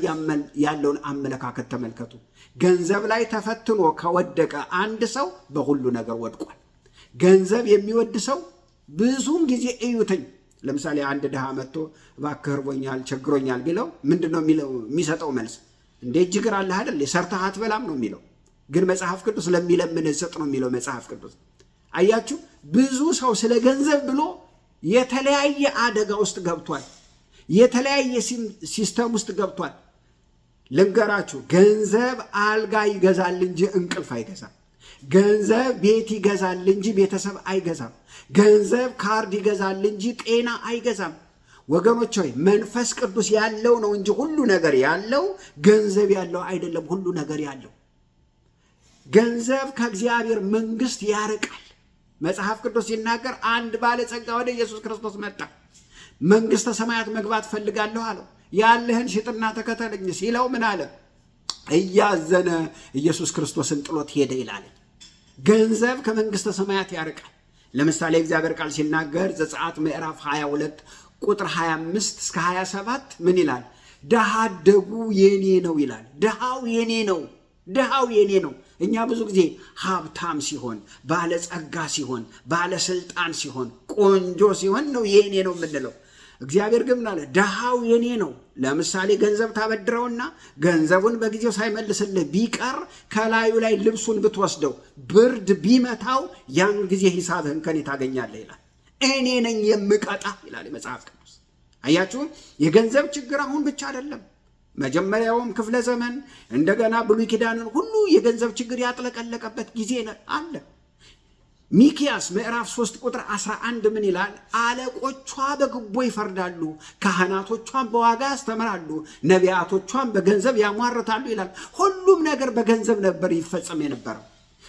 ያለውን አመለካከት ተመልከቱ። ገንዘብ ላይ ተፈትኖ ከወደቀ አንድ ሰው በሁሉ ነገር ወድቋል። ገንዘብ የሚወድ ሰው ብዙውን ጊዜ እዩትኝ። ለምሳሌ አንድ ድሃ መጥቶ እባክህ እርቦኛል፣ ቸግሮኛል ቢለው ምንድነው የሚሰጠው መልስ? እንዴ ችግር አለ አይደል? ሰርተህ አትበላም ነው የሚለው። ግን መጽሐፍ ቅዱስ ለሚለምን ስጥ ነው የሚለው መጽሐፍ ቅዱስ። አያችሁ፣ ብዙ ሰው ስለ ገንዘብ ብሎ የተለያየ አደጋ ውስጥ ገብቷል። የተለያየ ሲስተም ውስጥ ገብቷል። ልንገራችሁ፣ ገንዘብ አልጋ ይገዛል እንጂ እንቅልፍ አይገዛም። ገንዘብ ቤት ይገዛል እንጂ ቤተሰብ አይገዛም። ገንዘብ ካርድ ይገዛል እንጂ ጤና አይገዛም። ወገኖች ሆይ መንፈስ ቅዱስ ያለው ነው እንጂ ሁሉ ነገር ያለው ገንዘብ ያለው አይደለም። ሁሉ ነገር ያለው ገንዘብ ከእግዚአብሔር መንግስት ያርቃል። መጽሐፍ ቅዱስ ሲናገር አንድ ባለጸጋ ወደ ኢየሱስ ክርስቶስ መጣ። መንግስተ ሰማያት መግባት ፈልጋለሁ አለው። ያለህን ሽጥና ተከተለኝ ሲለው ምን አለ? እያዘነ ኢየሱስ ክርስቶስን ጥሎት ሄደ ይላል። ገንዘብ ከመንግስተ ሰማያት ያርቃል። ለምሳሌ እግዚአብሔር ቃል ሲናገር ዘጸአት ምዕራፍ 22 ቁጥር 25 እስከ 27 ምን ይላል? ድሃ አደጉ የኔ ነው ይላል። ድሃው የኔ ነው፣ ድሃው የኔ ነው። እኛ ብዙ ጊዜ ሀብታም ሲሆን፣ ባለጸጋ ሲሆን፣ ባለስልጣን ሲሆን፣ ቆንጆ ሲሆን ነው የኔ ነው የምንለው። እግዚአብሔር ግን ምን አለ? ድሃው የኔ ነው። ለምሳሌ ገንዘብ ታበድረውና ገንዘቡን በጊዜው ሳይመልስልህ ቢቀር ከላዩ ላይ ልብሱን ብትወስደው ብርድ ቢመታው ያን ጊዜ ሂሳብህን ከኔ ታገኛለህ ይላል። እኔ ነኝ የምቀጣ ይላል መጽሐፍ ቅዱስ። አያችሁ፣ የገንዘብ ችግር አሁን ብቻ አይደለም። መጀመሪያውም ክፍለ ዘመን እንደገና ብሉይ ኪዳንን ሁሉ የገንዘብ ችግር ያጥለቀለቀበት ጊዜ አለ። ሚክያስ ምዕራፍ 3 ቁጥር 11 ምን ይላል? አለቆቿ በግቦ ይፈርዳሉ፣ ካህናቶቿን በዋጋ ያስተምራሉ፣ ነቢያቶቿን በገንዘብ ያሟርታሉ ይላል። ሁሉም ነገር በገንዘብ ነበር ይፈጸም የነበረው።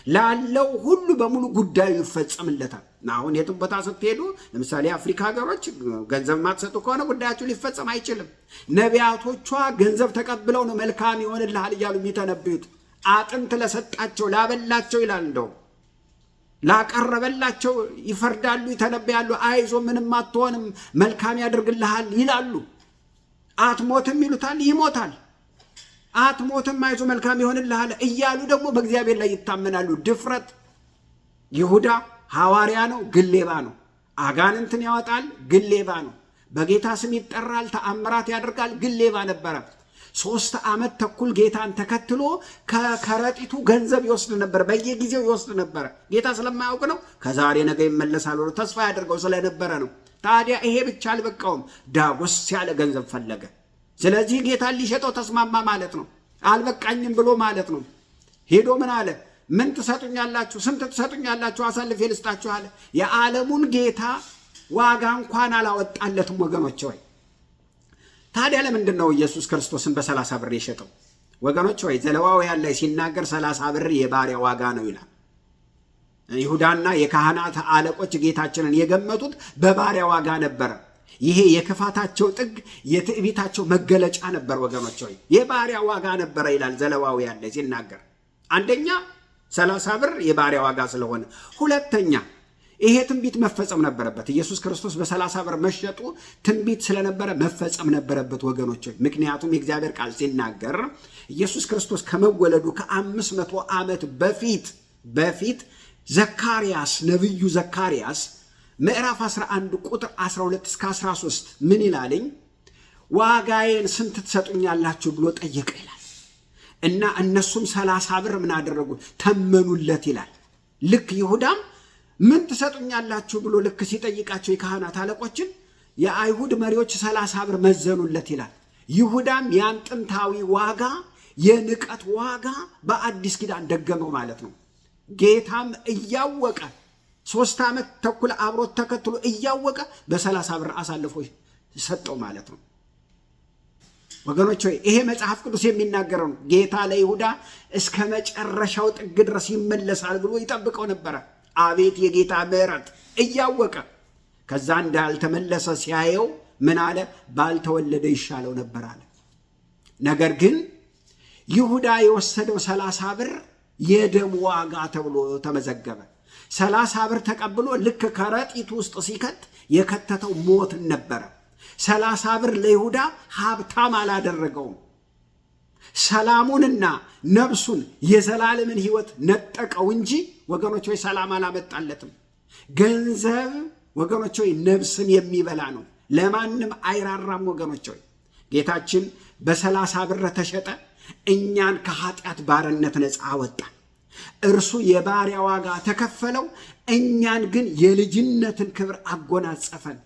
ላለው ሁሉ በሙሉ ጉዳዩ ይፈጸምለታል። አሁን የትም ቦታ ስትሄዱ ለምሳሌ አፍሪካ ሀገሮች ገንዘብ ማትሰጡ ከሆነ ጉዳያችሁ ሊፈጸም አይችልም። ነቢያቶቿ ገንዘብ ተቀብለው ነው መልካም ይሆንልሃል እያሉ የሚተነብዩት። አጥንት ለሰጣቸው ላበላቸው ይላል፣ እንደው ላቀረበላቸው ይፈርዳሉ፣ ይተነብያሉ። አይዞ ምንም አትሆንም መልካም ያደርግልሃል ይላሉ። አትሞትም ይሉታል፣ ይሞታል። አትሞትም አይዞ መልካም ይሆንልሃል እያሉ ደግሞ በእግዚአብሔር ላይ ይታመናሉ። ድፍረት። ይሁዳ ሐዋርያ ነው፣ ግን ሌባ ነው። አጋንንትን ያወጣል፣ ግን ሌባ ነው። በጌታ ስም ይጠራል፣ ተአምራት ያደርጋል፣ ግን ሌባ ነበረ። 3 ዓመት ተኩል ጌታን ተከትሎ ከከረጢቱ ገንዘብ ይወስድ ነበር፣ በየጊዜው ይወስድ ነበረ። ጌታ ስለማያውቅ ነው። ከዛሬ ነገ ይመለሳል ብሎ ተስፋ ያደርገው ስለነበረ ነው። ታዲያ ይሄ ብቻ አልበቃውም፣ ዳጎስ ያለ ገንዘብ ፈለገ። ስለዚህ ጌታን ሊሸጠው ተስማማ ማለት ነው። አልበቃኝም ብሎ ማለት ነው። ሄዶ ምን አለ? ምን ትሰጡኛላችሁ? ስንት ትሰጡኛላችሁ? አሳልፌ ልስጣችሁ አለ። የዓለሙን ጌታ ዋጋ እንኳን አላወጣለትም ወገኖች ወይ። ታዲያ ለምንድን ነው ኢየሱስ ክርስቶስን በ30 ብር የሸጠው? ወገኖች ወይ ዘሌዋውያን ላይ ሲናገር 30 ብር የባሪያ ዋጋ ነው ይላል። ይሁዳና የካህናት አለቆች ጌታችንን የገመቱት በባሪያ ዋጋ ነበረ። ይሄ የክፋታቸው ጥግ፣ የትዕቢታቸው መገለጫ ነበር ወገኖች ሆይ። የባሪያ ዋጋ ነበረ ይላል ዘሌዋውያን ላይ ሲናገር። አንደኛ 30 ብር የባሪያ ዋጋ ስለሆነ፣ ሁለተኛ ይሄ ትንቢት መፈጸም ነበረበት። ኢየሱስ ክርስቶስ በ30 ብር መሸጡ ትንቢት ስለነበረ መፈጸም ነበረበት ወገኖች ሆይ። ምክንያቱም የእግዚአብሔር ቃል ሲናገር ኢየሱስ ክርስቶስ ከመወለዱ ከ500 ዓመት በፊት ዘካርያስ፣ ነቢዩ ዘካርያስ ምዕራፍ 11 ቁጥር 12 እስከ 13 ምን ይላልኝ? ዋጋዬን ስንት ትሰጡኛላችሁ ብሎ ጠየቀ ይላል። እና እነሱም 30 ብር ምን አደረጉ? ተመኑለት ይላል። ልክ ይሁዳም ምን ትሰጡኛላችሁ ብሎ ልክ ሲጠይቃቸው የካህናት አለቆችን የአይሁድ መሪዎች 30 ብር መዘኑለት ይላል። ይሁዳም ያን ጥንታዊ ዋጋ፣ የንቀት ዋጋ በአዲስ ኪዳን ደገመው ማለት ነው። ጌታም እያወቀ 3 ዓመት ተኩል አብሮት ተከትሎ እያወቀ በ30 ብር አሳልፎ ሰጠው ማለት ነው። ወገኖች ሆይ ይሄ መጽሐፍ ቅዱስ የሚናገረው ነው። ጌታ ለይሁዳ እስከ መጨረሻው ጥግ ድረስ ይመለሳል ብሎ ይጠብቀው ነበረ። አቤት የጌታ ምሕረት! እያወቀ ከዛ እንዳልተመለሰ ሲያየው ምን አለ? ባልተወለደ ይሻለው ነበር አለ። ነገር ግን ይሁዳ የወሰደው 30 ብር የደም ዋጋ ተብሎ ተመዘገበ። 30 ብር ተቀብሎ ልክ ከረጢቱ ውስጥ ሲከት የከተተው ሞትን ነበረ። 30 ብር ለይሁዳ ሀብታም አላደረገውም። ሰላሙንና ነፍሱን የዘላለምን ሕይወት ነጠቀው እንጂ ወገኖች ሆይ ሰላም አላመጣለትም። ገንዘብ ወገኖች ሆይ ነፍስን የሚበላ ነው፣ ለማንም አይራራም። ወገኖች ሆይ ጌታችን በ30 ብር ተሸጠ፣ እኛን ከኃጢአት ባርነት ነፃ አወጣ። እርሱ የባሪያ ዋጋ ተከፈለው፣ እኛን ግን የልጅነትን ክብር አጎናጸፈን።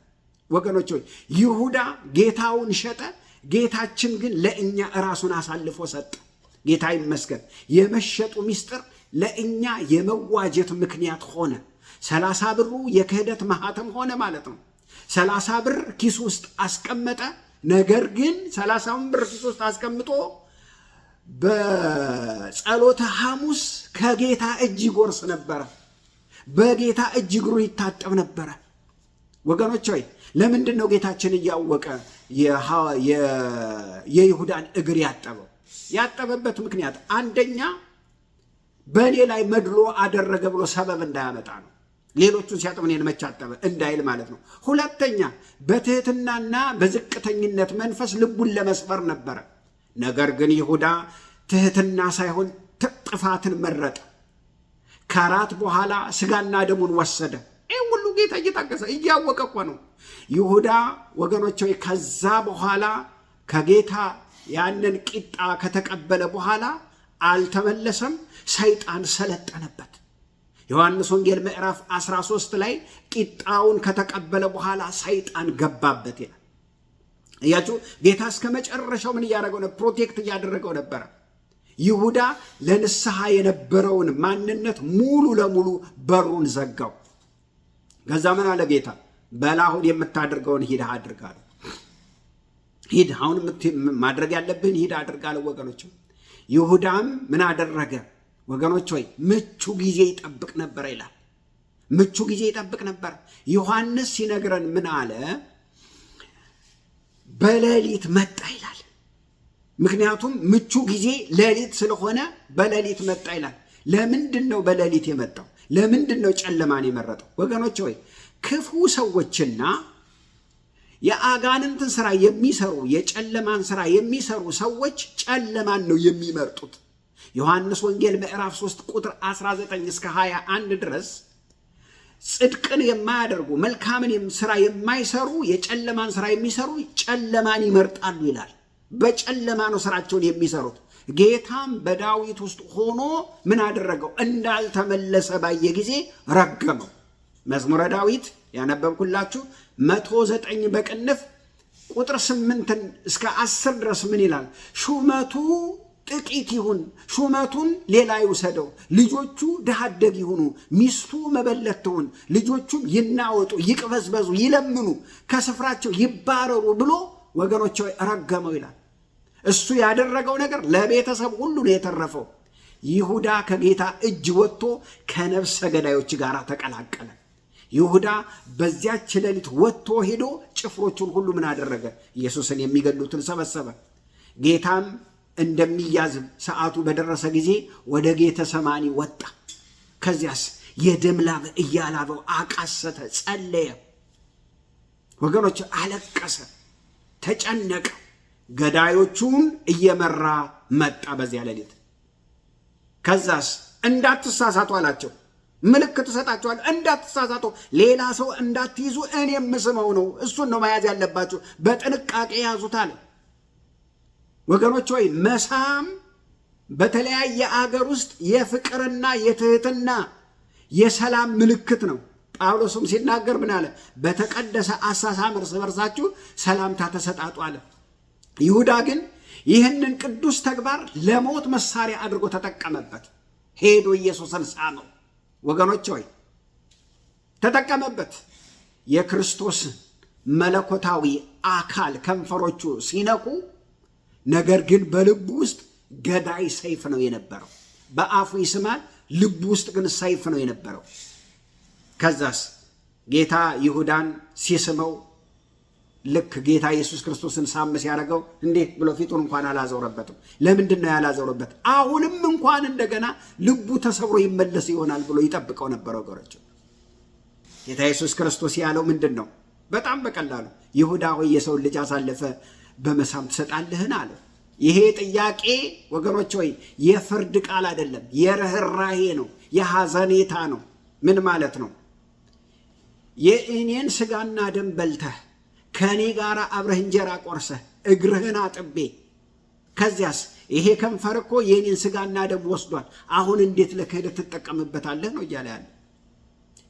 ወገኖች ሆይ ይሁዳ ጌታውን ሸጠ፣ ጌታችን ግን ለእኛ ራሱን አሳልፎ ሰጠ። ጌታ ይመስገን። የመሸጡ ምስጢር ለእኛ የመዋጀት ምክንያት ሆነ። 30 ብሩ የክህደት ማህተም ሆነ ማለት ነው። 30 ብር ኪስ ውስጥ አስቀመጠ። ነገር ግን 30 ብር ኪስ ውስጥ አስቀምጦ በጸሎተ ሐሙስ ከጌታ እጅ ይጎርስ ነበረ። በጌታ እጅ እግሩ ይታጠብ ነበረ። ወገኖች ሆይ ለምንድን ነው ጌታችን እያወቀ የይሁዳን እግር ያጠበው? ያጠበበት ምክንያት አንደኛ በእኔ ላይ መድሎ አደረገ ብሎ ሰበብ እንዳያመጣ ነው። ሌሎቹን ሲያጥብ እኔን መቼ አጠበ እንዳይል ማለት ነው። ሁለተኛ በትህትናና በዝቅተኝነት መንፈስ ልቡን ለመስበር ነበረ። ነገር ግን ይሁዳ ትህትና ሳይሆን ጥፋትን መረጠ። ከራት በኋላ ስጋና ደሙን ወሰደ። ይህ ሁሉ ጌታ እየታገሰ እያወቀ እኮ ነው። ይሁዳ ወገኖች ሆይ ከዛ በኋላ ከጌታ ያንን ቂጣ ከተቀበለ በኋላ አልተመለሰም። ሰይጣን ሰለጠነበት። ዮሐንስ ወንጌል ምዕራፍ 13 ላይ ቂጣውን ከተቀበለ በኋላ ሰይጣን ገባበት ይላል። እያችሁ ጌታ እስከ መጨረሻው ምን እያደረገው ነው? ፕሮቴክት እያደረገው ነበረ። ይሁዳ ለንስሐ የነበረውን ማንነት ሙሉ ለሙሉ በሩን ዘጋው። ከዛ ምን አለ ጌታ? በላሁን የምታደርገውን ሂድ አድርጋለሁ። ሂድ፣ አሁን ማድረግ ያለብህን ሂድ አድርጋለሁ። ወገኖች ይሁዳም ምን አደረገ? ወገኖች ሆይ ምቹ ጊዜ ይጠብቅ ነበር ይላል። ምቹ ጊዜ ይጠብቅ ነበር። ዮሐንስ ሲነግረን ምን አለ? በሌሊት መጣ ይላል። ምክንያቱም ምቹ ጊዜ ሌሊት ስለሆነ በሌሊት መጣ ይላል። ለምንድን ነው በሌሊት የመጣው? ለምንድን ነው ጨለማን የመረጠው? ወገኖች ሆይ ክፉ ሰዎችና የአጋንንትን ስራ የሚሰሩ የጨለማን ስራ የሚሰሩ ሰዎች ጨለማን ነው የሚመርጡት። ዮሐንስ ወንጌል ምዕራፍ 3 ቁጥር 19 እስከ 21 ድረስ ጽድቅን የማያደርጉ መልካምን ስራ የማይሰሩ የጨለማን ስራ የሚሰሩ ጨለማን ይመርጣሉ ይላል። በጨለማ ነው ስራቸውን የሚሰሩት። ጌታም በዳዊት ውስጥ ሆኖ ምን አደረገው? እንዳልተመለሰ ባየ ጊዜ ረገመው። መዝሙረ ዳዊት ያነበብኩላችሁ 109 በቅንፍ ቁጥር 8 እስከ 10 ድረስ ምን ይላል? ሹመቱ ጥቂት ይሁን፣ ሹመቱን ሌላ ይውሰደው፣ ልጆቹ ድሃ አደግ ይሁኑ፣ ሚስቱ መበለት ትሁን፣ ልጆቹም ይናወጡ፣ ይቅበዝበዙ፣ ይለምኑ፣ ከስፍራቸው ይባረሩ ብሎ ወገኖች ረገመው ይላል። እሱ ያደረገው ነገር ለቤተሰብ ሁሉ ነው የተረፈው። ይሁዳ ከጌታ እጅ ወጥቶ ከነፍሰ ገዳዮች ጋር ተቀላቀለ። ይሁዳ በዚያች ሌሊት ወጥቶ ሄዶ ጭፍሮቹን ሁሉ ምን አደረገ? ኢየሱስን የሚገሉትን ሰበሰበ። ጌታም እንደሚያዝ ሰዓቱ በደረሰ ጊዜ ወደ ጌተ ሰማኒ ወጣ። ከዚያስ የደም ላብ እያላበው አቃሰተ፣ ጸለየ። ወገኖች አለቀሰ፣ ተጨነቀ። ገዳዮቹን እየመራ መጣ በዚያ ሌሊት። ከዛስ እንዳትሳሳቱ አላቸው። ምልክት እሰጣችኋለሁ፣ እንዳትሳሳቱ፣ ሌላ ሰው እንዳትይዙ፣ እኔ የምስመው ነው፣ እሱን ነው መያዝ ያለባችሁ፣ በጥንቃቄ ያዙት አለ። ወገኖች ሆይ መሳም በተለያየ አገር ውስጥ የፍቅርና የትህትና የሰላም ምልክት ነው። ጳውሎስም ሲናገር ምን አለ? በተቀደሰ አሳሳም እርስ በርሳችሁ ሰላምታ ተሰጣጡ አለ። ይሁዳ ግን ይህንን ቅዱስ ተግባር ለሞት መሳሪያ አድርጎ ተጠቀመበት። ሄዶ ኢየሱስን ሳመው። ወገኖች ሆይ ተጠቀመበት። የክርስቶስ መለኮታዊ አካል ከንፈሮቹ ሲነቁ፣ ነገር ግን በልቡ ውስጥ ገዳይ ሰይፍ ነው የነበረው። በአፉ ይስማል፣ ልቡ ውስጥ ግን ሰይፍ ነው የነበረው። ከዛስ ጌታ ይሁዳን ሲስመው ልክ ጌታ ኢየሱስ ክርስቶስን ሳም ሲያደርገው እንዴት ብሎ ፊቱን እንኳን አላዞረበትም። ለምንድን ነው ያላዞረበት? አሁንም እንኳን እንደገና ልቡ ተሰብሮ ይመለስ ይሆናል ብሎ ይጠብቀው ነበር። ወገኖች ጌታ ኢየሱስ ክርስቶስ ያለው ምንድን ነው? በጣም በቀላሉ ይሁዳ ሆይ የሰውን ልጅ አሳልፈ በመሳም ትሰጣለህን አለ። ይሄ ጥያቄ ወገኖች ሆይ የፍርድ ቃል አይደለም፣ የርህራሄ ነው፣ የሐዘኔታ ነው። ምን ማለት ነው? የእኔን ስጋና ደም በልተህ ከእኔ ጋር አብረህ እንጀራ ቆርሰህ እግርህን አጥቤ፣ ከዚያስ ይሄ ከንፈር እኮ የእኔን ስጋና ደም ወስዷል፣ አሁን እንዴት ለክህደት ትጠቀምበታለህ ነው እያለ ያለ።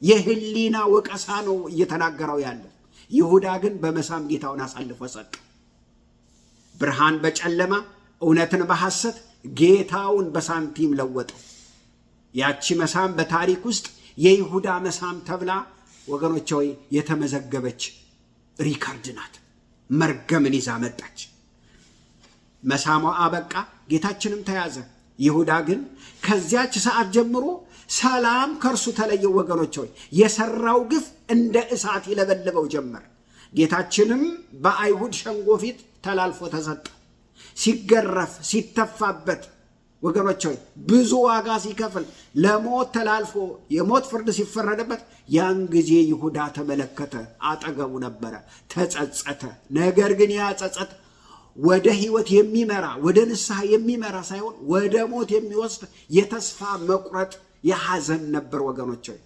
የህሊና ወቀሳ ነው እየተናገረው ያለው። ይሁዳ ግን በመሳም ጌታውን አሳልፎ ሰጠ። ብርሃን በጨለማ እውነትን በሐሰት ጌታውን በሳንቲም ለወጠው። ያቺ መሳም በታሪክ ውስጥ የይሁዳ መሳም ተብላ ወገኖች ሆይ የተመዘገበች ሪካርድ ናት። መርገምን ይዛ መጣች። መሳሟ አበቃ፣ ጌታችንም ተያዘ። ይሁዳ ግን ከዚያች ሰዓት ጀምሮ ሰላም ከእርሱ ተለየው። ወገኖች ሆይ የሰራው ግፍ እንደ እሳት ይለበልበው ጀመር። ጌታችንም በአይሁድ ሸንጎ ፊት ተላልፎ ተሰጠ። ሲገረፍ ሲተፋበት ወገኖች ሆይ ብዙ ዋጋ ሲከፍል ለሞት ተላልፎ የሞት ፍርድ ሲፈረድበት ያን ጊዜ ይሁዳ ተመለከተ፣ አጠገቡ ነበረ፣ ተጸጸተ። ነገር ግን ያ ጸጸት ወደ ሕይወት የሚመራ ወደ ንስሐ የሚመራ ሳይሆን ወደ ሞት የሚወስድ የተስፋ መቁረጥ የሐዘን ነበር። ወገኖች ሆይ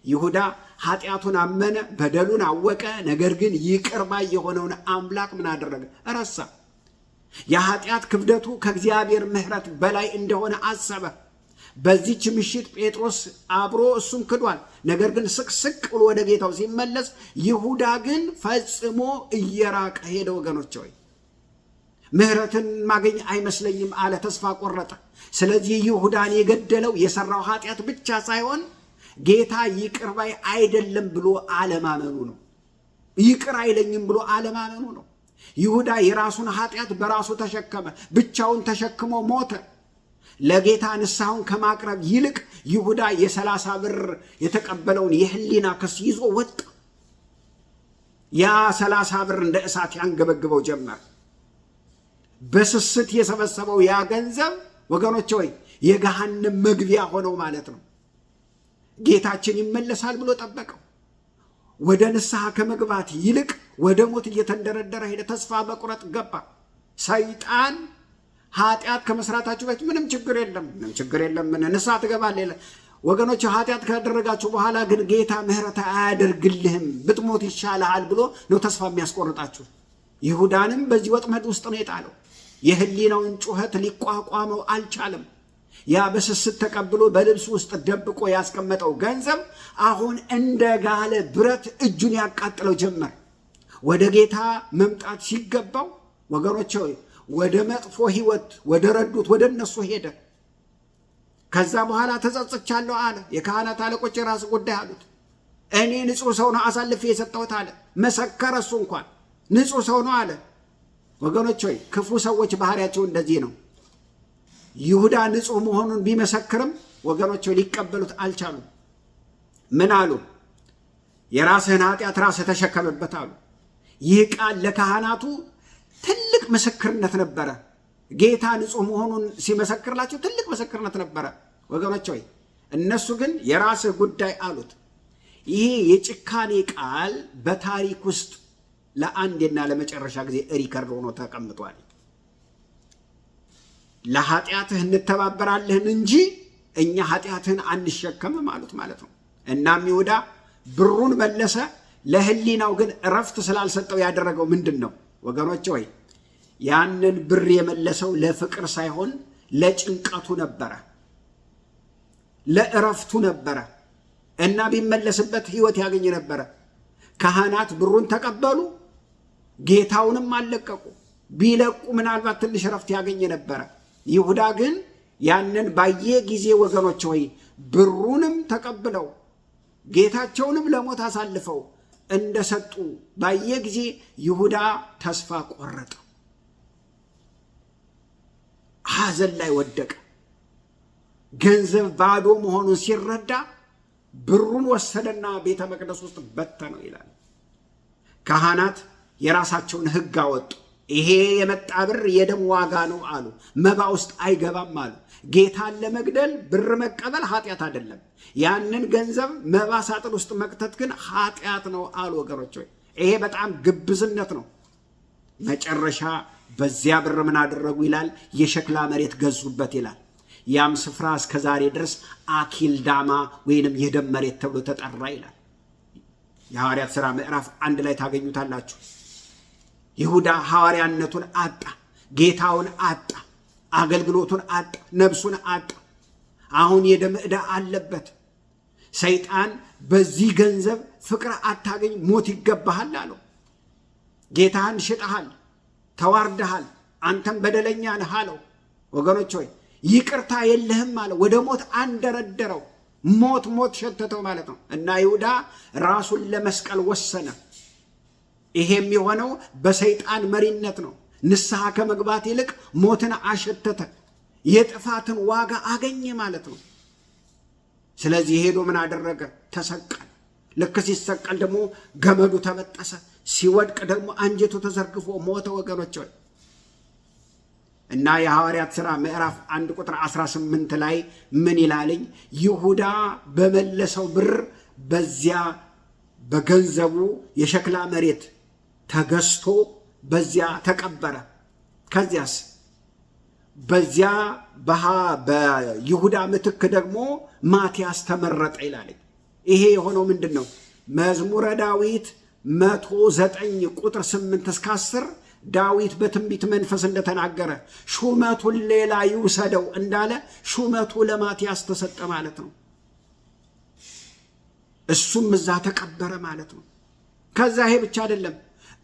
ይሁዳ ኃጢአቱን አመነ፣ በደሉን አወቀ። ነገር ግን ይቅር ባይ የሆነውን አምላክ ምን አደረገ? ረሳ። የኃጢአት ክብደቱ ከእግዚአብሔር ምሕረት በላይ እንደሆነ አሰበ። በዚች ምሽት ጴጥሮስ አብሮ እሱም ክዷል። ነገር ግን ስቅስቅ ብሎ ወደ ጌታው ሲመለስ ይሁዳ ግን ፈጽሞ እየራቀ ሄደ። ወገኖች ሆይ ምሕረትን ማገኝ አይመስለኝም አለ፣ ተስፋ ቆረጠ። ስለዚህ ይሁዳን የገደለው የሰራው ኃጢአት ብቻ ሳይሆን ጌታ ይቅር ባይ አይደለም ብሎ አለማመኑ ነው። ይቅር አይለኝም ብሎ አለማመኑ ነው። ይሁዳ የራሱን ኃጢአት በራሱ ተሸከመ፣ ብቻውን ተሸክሞ ሞተ። ለጌታ ንስሐውን ከማቅረብ ይልቅ ይሁዳ የ30 ብር የተቀበለውን የህሊና ክስ ይዞ ወጣ። ያ 30 ብር እንደ እሳት ያንገበግበው ጀመር። በስስት የሰበሰበው ያ ገንዘብ ወገኖች ሆይ የገሃነም መግቢያ ሆነው ማለት ነው። ጌታችን ይመለሳል ብሎ ጠበቀው። ወደ ንስሐ ከመግባት ይልቅ ወደ ሞት እየተንደረደረ ሄደ። ተስፋ መቁረጥ ገባ። ሰይጣን ኃጢአት ከመስራታችሁ በፊት ምንም ችግር የለም ምን ንስሐ ትገባለህ ወገኖች። ኃጢአት ካደረጋችሁ በኋላ ግን ጌታ ምሕረት አያደርግልህም፣ ብትሞት ይሻልሃል ብሎ ነው ተስፋ የሚያስቆርጣችሁ። ይሁዳንም በዚህ ወጥመድ ውስጥ ነው የጣለው። የህሊናውን ጩኸት ሊቋቋመው አልቻለም። ያ በስስት ተቀብሎ በልብሱ ውስጥ ደብቆ ያስቀመጠው ገንዘብ አሁን እንደ ጋለ ብረት እጁን ያቃጥለው ጀመር። ወደ ጌታ መምጣት ሲገባው ወገኖች ሆይ ወደ መጥፎ ህይወት ወደ ረዱት ወደ እነሱ ሄደ። ከዛ በኋላ ተጸጽቻለሁ አለ። የካህናት አለቆች የራስ ጉዳይ አሉት። እኔ ንጹሕ ሰው ነው አሳልፌ የሰጠሁት አለ። መሰከረ። እሱ እንኳን ንጹሕ ሰው ነው አለ። ወገኖች ሆይ ክፉ ሰዎች ባህሪያቸው እንደዚህ ነው። ይሁዳ ንጹሕ መሆኑን ቢመሰክርም ወገኖች ሆይ ሊቀበሉት አልቻሉም። ምን አሉ? የራስህን ኃጢአት ራስህ ተሸከምበት አሉ። ይህ ቃል ለካህናቱ ትልቅ ምስክርነት ነበረ። ጌታ ንጹሕ መሆኑን ሲመሰክርላቸው ትልቅ ምስክርነት ነበረ ወገኖች ሆይ። እነሱ ግን የራስህ ጉዳይ አሉት። ይሄ የጭካኔ ቃል በታሪክ ውስጥ ለአንዴና ለመጨረሻ ጊዜ ሪከርድ ሆኖ ተቀምጧል። ለኃጢአትህ እንተባበራለህን እንጂ እኛ ኃጢአትህን አንሸከምም አሉት ማለት ነው። እናም ይሁዳ ብሩን መለሰ። ለህሊናው ግን እረፍት ስላልሰጠው ያደረገው ምንድን ነው ወገኖች ሆይ? ያንን ብር የመለሰው ለፍቅር ሳይሆን ለጭንቀቱ ነበረ፣ ለእረፍቱ ነበረ። እና ቢመለስበት ህይወት ያገኝ ነበረ። ካህናት ብሩን ተቀበሉ፣ ጌታውንም አልለቀቁ። ቢለቁ ምናልባት ትንሽ እረፍት ያገኝ ነበረ። ይሁዳ ግን ያንን ባየ ጊዜ ወገኖች ሆይ ብሩንም ተቀብለው ጌታቸውንም ለሞት አሳልፈው እንደሰጡ ባየ ጊዜ ይሁዳ ተስፋ ቆረጠ፣ ሐዘን ላይ ወደቀ። ገንዘብ ባዶ መሆኑን ሲረዳ ብሩን ወሰደና ቤተ መቅደስ ውስጥ በተነው ይላል። ካህናት የራሳቸውን ሕግ አወጡ። ይሄ የመጣ ብር የደም ዋጋ ነው አሉ። መባ ውስጥ አይገባም አሉ። ጌታን ለመግደል ብር መቀበል ኃጢአት አይደለም። ያንን ገንዘብ መባ ሳጥን ውስጥ መክተት ግን ኃጢአት ነው አሉ። ወገኖች ሆይ ይሄ በጣም ግብዝነት ነው። መጨረሻ በዚያ ብር ምን አደረጉ ይላል? የሸክላ መሬት ገዙበት ይላል። ያም ስፍራ እስከ ዛሬ ድረስ አኪልዳማ ወይንም የደም መሬት ተብሎ ተጠራ ይላል። የሐዋርያት ሥራ ምዕራፍ 1 ላይ ታገኙታላችሁ። ይሁዳ ሐዋርያነቱን አጣ፣ ጌታውን አጣ፣ አገልግሎቱን አጣ፣ ነፍሱን አጣ። አሁን የደም ዕዳ አለበት። ሰይጣን በዚህ ገንዘብ ፍቅር አታገኝ፣ ሞት ይገባሃል አለው። ጌታህን ሽጠሃል፣ ተዋርደሃል፣ አንተም በደለኛ ነህ አለው። ወገኖች ሆይ ይቅርታ የለህም አለ። ወደ ሞት አንደረደረው። ሞት ሸተተው ማለት ነው። እና ይሁዳ ራሱን ለመስቀል ወሰነ። ይሄም የሆነው በሰይጣን መሪነት ነው። ንስሐ ከመግባት ይልቅ ሞትን አሸተተ። የጥፋትን ዋጋ አገኘ ማለት ነው። ስለዚህ ሄዶ ምን አደረገ? ተሰቀለ። ልክ ሲሰቀል ደግሞ ገመዱ ተበጠሰ። ሲወድቅ ደግሞ አንጀቱ ተዘርግፎ ሞተ። ወገኖች ሆይ እና የሐዋርያት ሥራ ምዕራፍ 1 ቁጥር 18 ላይ ምን ይላልኝ? ይሁዳ በመለሰው ብር በዚያ በገንዘቡ የሸክላ መሬት ተገዝቶ በዚያ ተቀበረ። ከዚያስ በዚያ በይሁዳ ምትክ ደግሞ ማቲያስ ተመረጠ ይላልኝ። ይሄ የሆነው ምንድን ነው? መዝሙረ ዳዊት 109 ቁጥር 8 እስከ 10 ዳዊት በትንቢት መንፈስ እንደተናገረ ሹመቱን ሌላ ይውሰደው እንዳለ ሹመቱ ለማቲያስ ተሰጠ ማለት ነው። እሱም እዛ ተቀበረ ማለት ነው። ከዛ ይሄ ብቻ አይደለም።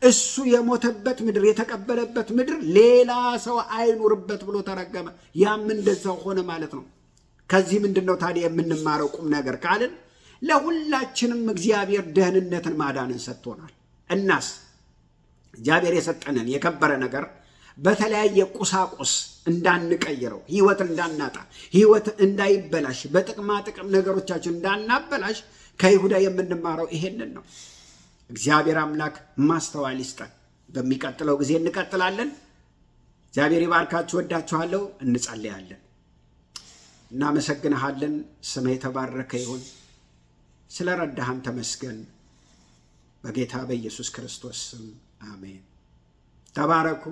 እሱ የሞተበት ምድር የተቀበለበት ምድር ሌላ ሰው አይኑርበት ብሎ ተረገመ። ያም እንደዛው ሆነ ማለት ነው። ከዚህ ምንድን ነው ታዲያ የምንማረው ቁም ነገር ካልን ለሁላችንም እግዚአብሔር ደህንነትን ማዳንን ሰጥቶናል። እናስ እግዚአብሔር የሰጠንን የከበረ ነገር በተለያየ ቁሳቁስ እንዳንቀይረው፣ ህይወት እንዳናጣ፣ ህይወት እንዳይበላሽ፣ በጥቅማ ጥቅም ነገሮቻችን እንዳናበላሽ ከይሁዳ የምንማረው ይሄንን ነው። እግዚአብሔር አምላክ ማስተዋል ይስጠን። በሚቀጥለው ጊዜ እንቀጥላለን። እግዚአብሔር ይባርካችሁ። ወዳችኋለሁ። እንጸልያለን። እናመሰግንሃለን። ስም የተባረከ ይሁን። ስለ ረዳህን ተመስገን። በጌታ በኢየሱስ ክርስቶስ ስም አሜን። ተባረኩ።